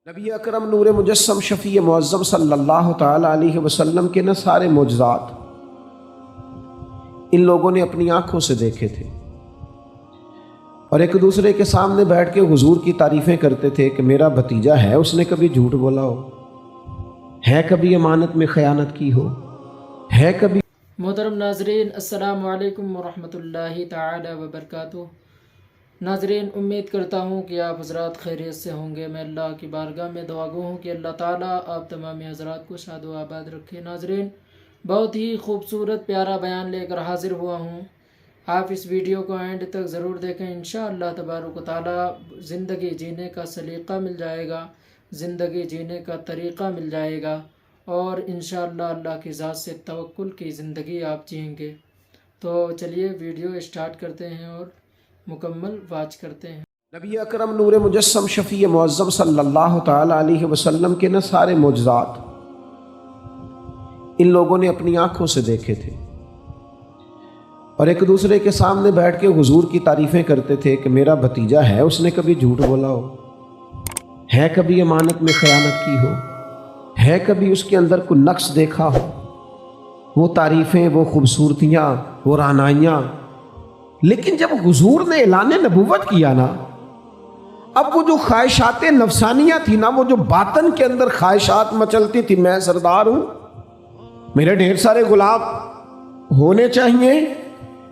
نبی اکرم نور مجسم شفیع معظم صلی اللہ تعالی علیہ وسلم کے سارے معجزات ان لوگوں نے اپنی آنکھوں سے دیکھے تھے، اور ایک دوسرے کے سامنے بیٹھ کے حضور کی تعریفیں کرتے تھے کہ میرا بھتیجا ہے، اس نے کبھی جھوٹ بولا ہو، ہے کبھی امانت میں خیانت کی ہو، ہے کبھی۔ محترم ناظرین، السلام علیکم ورحمۃ اللہ تعالی وبرکاتہ۔ ناظرین، امید کرتا ہوں کہ آپ حضرات خیریت سے ہوں گے۔ میں اللہ کی بارگاہ میں دعا گو ہوں کہ اللہ تعالیٰ آپ تمام حضرات کو شاد و آباد رکھے۔ ناظرین، بہت ہی خوبصورت پیارا بیان لے کر حاضر ہوا ہوں، آپ اس ویڈیو کو اینڈ تک ضرور دیکھیں۔ انشاءاللہ تبارک و تعالیٰ زندگی جینے کا سلیقہ مل جائے گا، زندگی جینے کا طریقہ مل جائے گا، اور انشاءاللہ اللہ کی ذات سے توکل کی زندگی آپ جئیں گے۔ تو چلیے ویڈیو اسٹارٹ کرتے ہیں اور مکمل واچ کرتے ہیں۔ نبی اکرم نور مجسم شفیع معظم صلی اللہ تعالی علیہ وسلم کے سارے معجزات ان لوگوں نے اپنی آنکھوں سے دیکھے تھے، اور ایک دوسرے کے سامنے بیٹھ کے حضور کی تعریفیں کرتے تھے کہ میرا بھتیجا ہے، اس نے کبھی جھوٹ بولا ہو، ہے کبھی امانت میں خیانت کی ہو، ہے کبھی اس کے اندر کوئی نقص دیکھا ہو۔ وہ تعریفیں، وہ خوبصورتیاں، وہ رعنائیاں، لیکن جب حضور نے اعلان نبوت کیا نا، اب وہ جو خواہشات نفسانیہ تھی نا، وہ جو باطن کے اندر خواہشات مچلتی تھی، میں سردار ہوں، میرے ڈھیر سارے غلام ہونے چاہیے،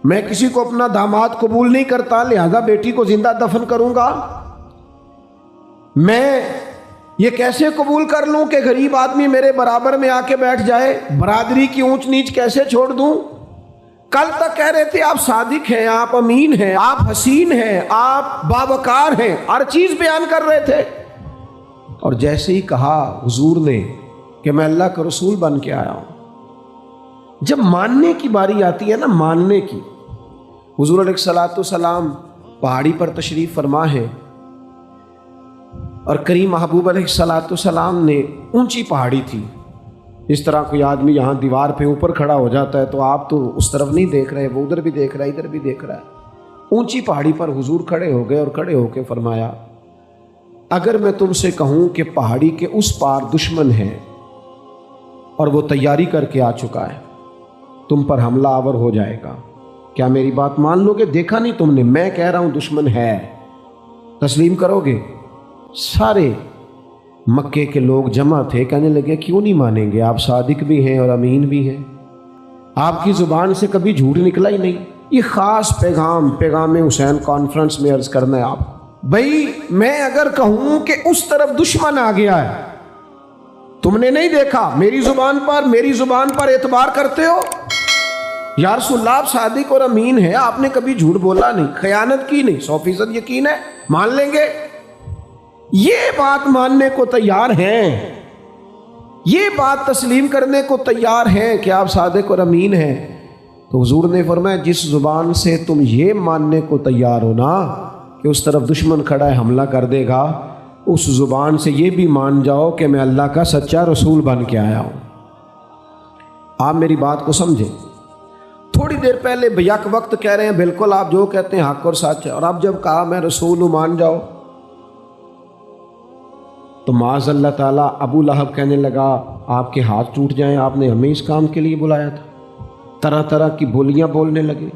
میں کسی کو اپنا داماد قبول نہیں کرتا، لہذا بیٹی کو زندہ دفن کروں گا، میں یہ کیسے قبول کر لوں کہ غریب آدمی میرے برابر میں آ کے بیٹھ جائے، برادری کی اونچ نیچ کیسے چھوڑ دوں۔ کل تک کہہ رہے تھے آپ صادق ہیں، آپ امین ہیں، آپ حسین ہیں، آپ باوقار ہیں، ہر چیز بیان کر رہے تھے، اور جیسے ہی کہا حضور نے کہ میں اللہ کا رسول بن کے آیا ہوں، جب ماننے کی باری آتی ہے نا، ماننے کی، حضور علیہ الصلوۃ والسلام پہاڑی پر تشریف فرما ہے، اور کریم محبوب علیہ الصلوۃ والسلام نے اونچی پہاڑی تھی، اس طرح کوئی آدمی یہاں دیوار پہ اوپر کھڑا ہو جاتا ہے تو آپ تو اس طرف نہیں دیکھ رہے، وہ ادھر بھی دیکھ رہا ہے، ادھر بھی دیکھ رہا ہے۔ اونچی پہاڑی پر حضور کھڑے ہو گئے، اور کھڑے ہو کے فرمایا، اگر میں تم سے کہوں کہ پہاڑی کے اس پار دشمن ہے اور وہ تیاری کر کے آ چکا ہے، تم پر حملہ آور ہو جائے گا، کیا میری بات مان لو گے؟ دیکھا نہیں تم نے، میں کہہ رہا ہوں دشمن ہے، تسلیم کرو گے؟ سارے مکے کے لوگ جمع تھے، کہنے لگے کیوں نہیں مانیں گے، آپ صادق بھی ہیں اور امین بھی ہیں، آپ کی زبان سے کبھی جھوٹ نکلا ہی نہیں۔ یہ خاص پیغام حسین کانفرنس میں عرض کرنا ہے آپ، بھئی میں اگر کہوں کہ اس طرف دشمن آ گیا ہے، تم نے نہیں دیکھا، میری زبان پر اعتبار کرتے ہو؟ یا رسول اللہ آپ صادق اور امین ہیں، آپ نے کبھی جھوٹ بولا نہیں، خیانت کی نہیں، 100% یقین ہے، مان لیں گے؟ یہ بات ماننے کو تیار ہیں، یہ بات تسلیم کرنے کو تیار ہیں کہ آپ صادق اور امین ہیں؟ تو حضور نے فرمایا جس زبان سے تم یہ ماننے کو تیار ہو نا کہ اس طرف دشمن کھڑا ہے، حملہ کر دے گا، اس زبان سے یہ بھی مان جاؤ کہ میں اللہ کا سچا رسول بن کے آیا ہوں۔ آپ میری بات کو سمجھیں، تھوڑی دیر پہلے بیک وقت کہہ رہے ہیں بالکل آپ جو کہتے ہیں حق اور سچ ہے، اور اب جب کہا میں رسول ہوں مان جاؤ، تو معاذ اللہ تعالیٰ ابو لہب کہنے لگا آپ کے ہاتھ ٹوٹ جائیں، آپ نے ہمیں اس کام کے لیے بلایا تھا، طرح طرح کی بولیاں بولنے لگے۔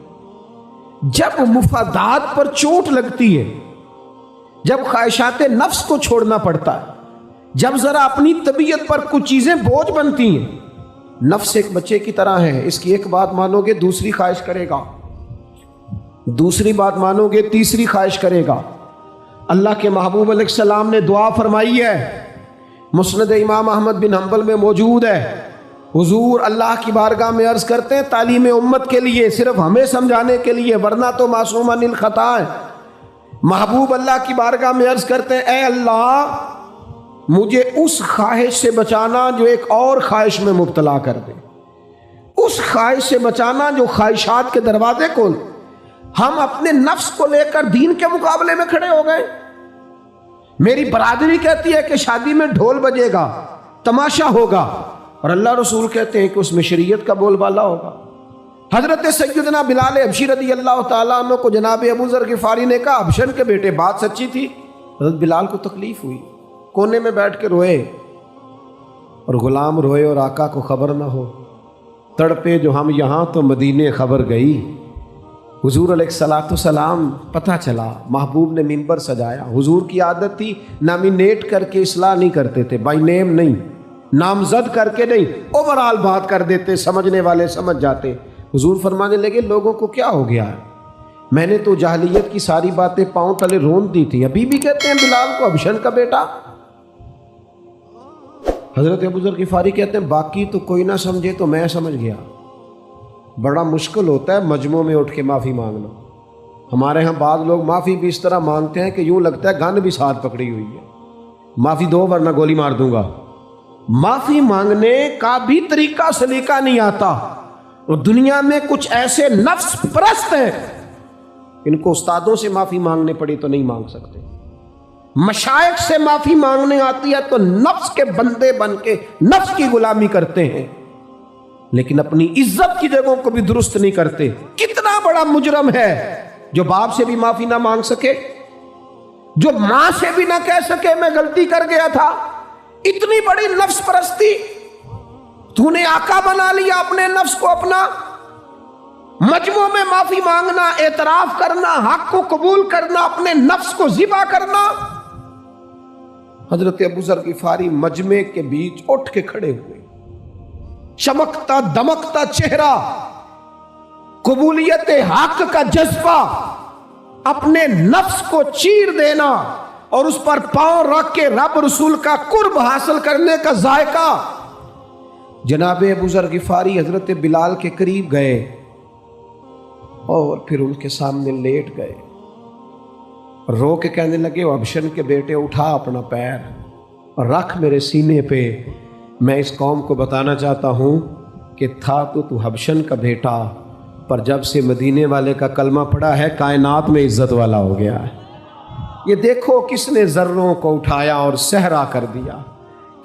جب مفادات پر چوٹ لگتی ہے، جب خواہشات نفس کو چھوڑنا پڑتا ہے، جب ذرا اپنی طبیعت پر کچھ چیزیں بوجھ بنتی ہیں، نفس ایک بچے کی طرح ہے، اس کی ایک بات مانو گے دوسری خواہش کرے گا، دوسری بات مانو گے تیسری خواہش کرے گا۔ اللہ کے محبوب علیہ السلام نے دعا فرمائی ہے، مسند امام احمد بن حنبل میں موجود ہے، حضور اللہ کی بارگاہ میں عرض کرتے ہیں تعلیم امت کے لیے، صرف ہمیں سمجھانے کے لیے، ورنہ تو معصوم عن الخطا ہے۔ محبوب اللہ کی بارگاہ میں عرض کرتے ہیں اے اللہ مجھے اس خواہش سے بچانا جو ایک اور خواہش میں مبتلا کر دے، اس خواہش سے بچانا جو خواہشات کے دروازے کھول۔ ہم اپنے نفس کو لے کر دین کے مقابلے میں کھڑے ہو گئے۔ میری برادری کہتی ہے کہ شادی میں ڈھول بجے گا، تماشا ہوگا، اور اللہ رسول کہتے ہیں کہ اس میں شریعت کا بول بالا ہوگا۔ حضرت سیدنا بلال حبشی رضی اللہ تعالیٰ عنہ کو جناب ابو ذر غفاری نے کہا، حبشن کے بیٹے بات سچی تھی۔ حضرت بلال کو تکلیف ہوئی، कोने में बैठ के रोए, और गुलाम रोए और आका को खबर ना हो। तड़पे जो हम यहाँ तो मदीने खबर गई। हुजूर अलैहिस्सलाम पता चला, महबूब ने मिंबर सजाया। हुजूर की आदत थी नॉमिनेट करके इस्लाह नहीं करते थे, बाई नेम नहीं, नामजद करके नहीं, ओवरऑल बात कर देते, समझने वाले समझ जाते। हुजूर फरमाने लगे लोगों को क्या हो गया है, मैंने तो जाहिलियत की सारी बातें पांव तले रोन दी थी, अभी भी कहते हैं बिलाल को अबशन का बेटा। हजरत अबू ज़र ग़िफ़ारी कहते हैं बाकी तो कोई ना समझे तो मैं समझ गया। बड़ा मुश्किल होता है मजमों में उठ के माफ़ी मांगना। हमारे यहाँ बाद लोग माफ़ी भी इस तरह मांगते हैं कि यूँ लगता है गन भी साथ पकड़ी हुई है, माफ़ी दो वरना गोली मार दूंगा। माफ़ी मांगने का भी तरीका सलीका नहीं आता। और दुनिया में कुछ ऐसे नफ्स परस्त हैं, इनको उस्तादों से माफ़ी मांगने पड़ी तो नहीं मांग सकते। मशाइख से माफ़ी मांगने आती है तो नफ्स के बंदे बन के नफ्स की गुलामी करते हैं, लेकिन अपनी इज्जत की जगहों को भी दुरुस्त नहीं करते। कितना बड़ा मुजरम है जो बाप से भी माफी ना मांग सके, जो मां से भी ना कह सके मैं गलती कर गया था। इतनी बड़ी नफ्स परस्ती, तूने आका बना लिया अपने नफ्स को अपना। मजमू में माफी मांगना, एतराफ करना, हक को कबूल करना, अपने नफ्स को ज़िबा करना। हजरत अबू ज़र ग़िफ़ारी मजमे के बीच उठ के खड़े हुए, चमकता दमकता चेहरा, कबूलियत हक का जज्बा, अपने नफ्स को चीर देना और उस पर पांव रख के रब रसूल का कुर्ब हासिल करने का जायका। जनाब अबू ज़र ग़िफ़ारी हजरत बिलाल के करीब गए और फिर उनके सामने लेट गए, रो के कहने लगे अबशन के बेटे उठा अपना पैर और रख मेरे सीने पे। मैं इस कौम को बताना चाहता हूँ कि था तो तू हबशन का बेटा, पर जब से मदीने वाले का कलमा पड़ा है कायनात में इज्जत वाला हो गया है। ये देखो किसने ज़र्रों को उठाया और सहरा कर दिया,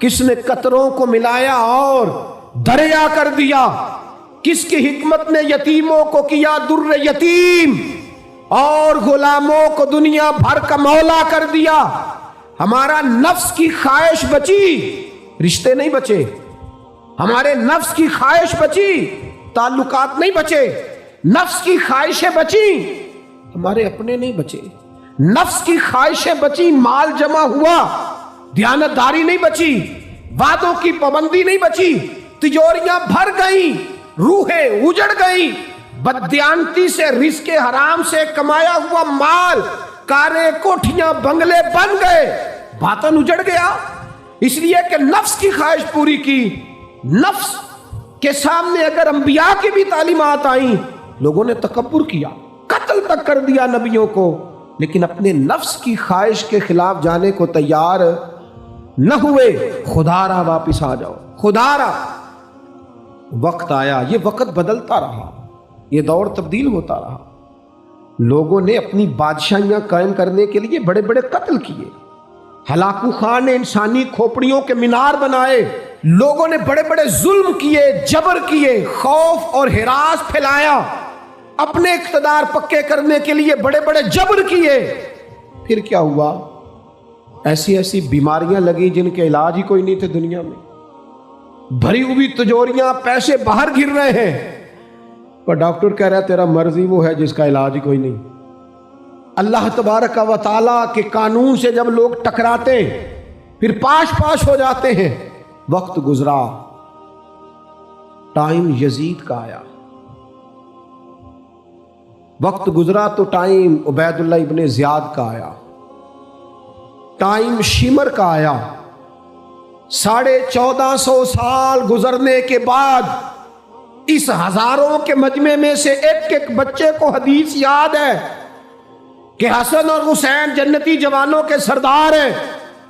किसने कतरों को मिलाया और दरिया कर दिया, किसकी हिकमत ने यतीमों को किया दुर्र यतीम और गुलामों को दुनिया भर का मौला कर दिया। हमारा नफ्स की ख्वाहिश बची, रिश्ते नहीं बचे। हमारे नफ्स की ख्वाहिश बची, ताल्लुकात नहीं बचे। नफ्स की ख्वाहिशें बची, हमारे अपने नहीं बचे। नफ्स की ख्वाहिशें बची, माल जमा हुआ, दयानतदारी नहीं बची, वादों की पाबंदी नहीं बची, तिजोरियां भर गई, रूहें उजड़ गई। बददियानती से रिस्के हराम से कमाया हुआ माल, कारें कोठियां बंगले बन गए, बातन उजड़ गया। इसलिए कि नफ्स की ख्वाहिश पूरी की। नफ्स के सामने अगर अंबिया की भी तालीमात आई, लोगों ने तकब्बुर किया, कत्ल तक कर दिया नबियों को, लेकिन अपने नफ्स की ख्वाहिश के खिलाफ जाने को तैयार न हुए। खुदारा वापिस आ जाओ, खुदारा। वक्त आया, ये वक्त बदलता रहा, ये दौर तब्दील होता रहा। लोगों ने अपनी बादशाहियां कायम करने के लिए बड़े बड़े कत्ल किए। हलाकू खान ने इंसानी खोपड़ियों के मीनार बनाए। लोगों ने बड़े बड़े जुल्म किए, जबर किए, खौफ और हिरास फैलाया। अपने इख्तिदार पक्के करने के लिए बड़े बड़े जबर किए। फिर क्या हुआ? ऐसी ऐसी बीमारियां लगी जिनके इलाज ही कोई नहीं थे दुनिया में। भरी हुई तिजोरियां, पैसे बाहर गिर रहे हैं, पर डॉक्टर कह रहा है तेरा मर्जी वो है जिसका इलाज ही कोई नहीं। अल्लाह तबारक व तआला के कानून से जब लोग टकराते फिर पाश पाश हो जाते हैं। वक्त गुजरा, टाइम यजीद का आया। वक्त गुजरा तो टाइम उबैदुल्लाह इब्ने ज़ियाद का आया, टाइम शिमर का आया। 1450 साल गुजरने के बाद इस हजारों के मजमे में से एक एक बच्चे को हदीस याद है कि हसन और हुसैन जन्नती जवानों के सरदार हैं।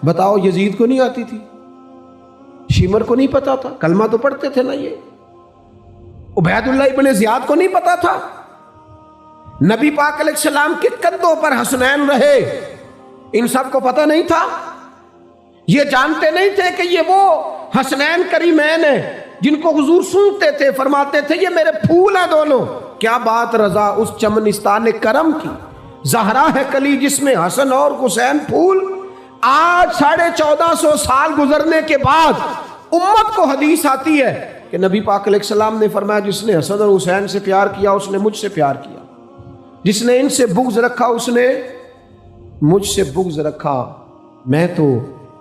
बताओ, यजीद को नहीं आती थी, शिमर को नहीं पता था, कलमा तो पढ़ते थे ना ये। उबैदुल्लाह इब्ने ज़ियाद को नहीं पता था। नबी पाक अलैहिस्सलाम के कंधों पर हसनैन रहे, इन सब को पता नहीं था। ये जानते नहीं थे कि ये वो हसनैन करीमैन है जिनको हुजूर सुनते थे, फरमाते थे ये मेरे फूल हैं दोनों। क्या बात रजा उस चमनिस्तान करम की, ज़हरा है कली जिसमें हसन और हुसैन फूल। आज 1450 साल गुजरने के बाद उम्मत को हदीस आती है कि नबी पाक अलैहिस्सलाम ने फरमाया, जिसने हसन और हुसैन से प्यार किया उसने मुझसे प्यार किया, जिसने इनसे बुग़्ज़ रखा उसने मुझसे बुग़्ज़ रखा। मैं तो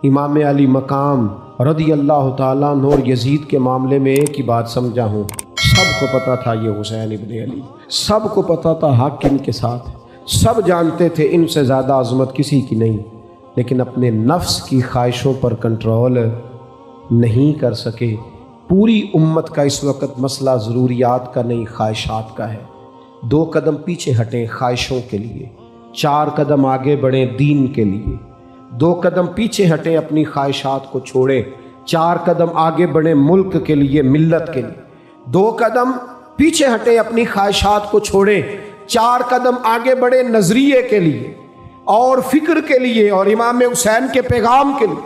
इमाम अली मकाम रदी अल्लाह ताला अन्हु और यजीद के मामले में एक ही बात समझा हूँ, सबको पता था ये हुसैन इब्न अली, सबको पता था हक़ इनके साथ, सब जानते थे इनसे ज़्यादा अज़मत किसी की नहीं, लेकिन अपने नफ्स की ख्वाहिशों पर कंट्रोल नहीं कर सके। पूरी उम्मत का इस वक्त मसला ज़रूरियात का नहीं, ख्वाहिशात का है। 2 कदम पीछे हटें ख्वाहिशों के लिए, 4 कदम आगे बढ़ें दीन के लिए। 2 कदम पीछे हटें अपनी ख्वाहिशात को छोड़ें, 4 कदम आगे बढ़ें मुल्क के लिए, मिल्लत के लिए। 2 कदम पीछे हटें अपनी ख्वाहिशात को छोड़ें, 4 कदम आगे बढ़ें नज़रिए के लिए और फ़िक्र के लिए और इमाम हुसैन के पैगाम के लिए।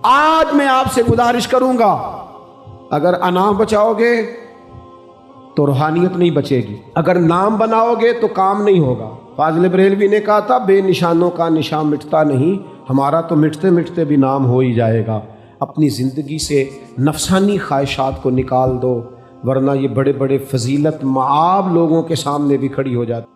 आज मैं आपसे गुजारिश करूँगा, अगर अना बचाओगे तो रूहानियत नहीं बचेगी, अगर नाम बनाओगे तो काम नहीं होगा। फाज़िल बरेलवी ने कहा था, बेनिशानों का निशान मिटता नहीं, हमारा तो मिटते मिटते भी नाम हो ही जाएगा। अपनी ज़िंदगी से नफसानी ख्वाहिशात को निकाल दो, वरना ये बड़े बड़े फजीलत माआब लोगों के सामने भी खड़ी हो जाती।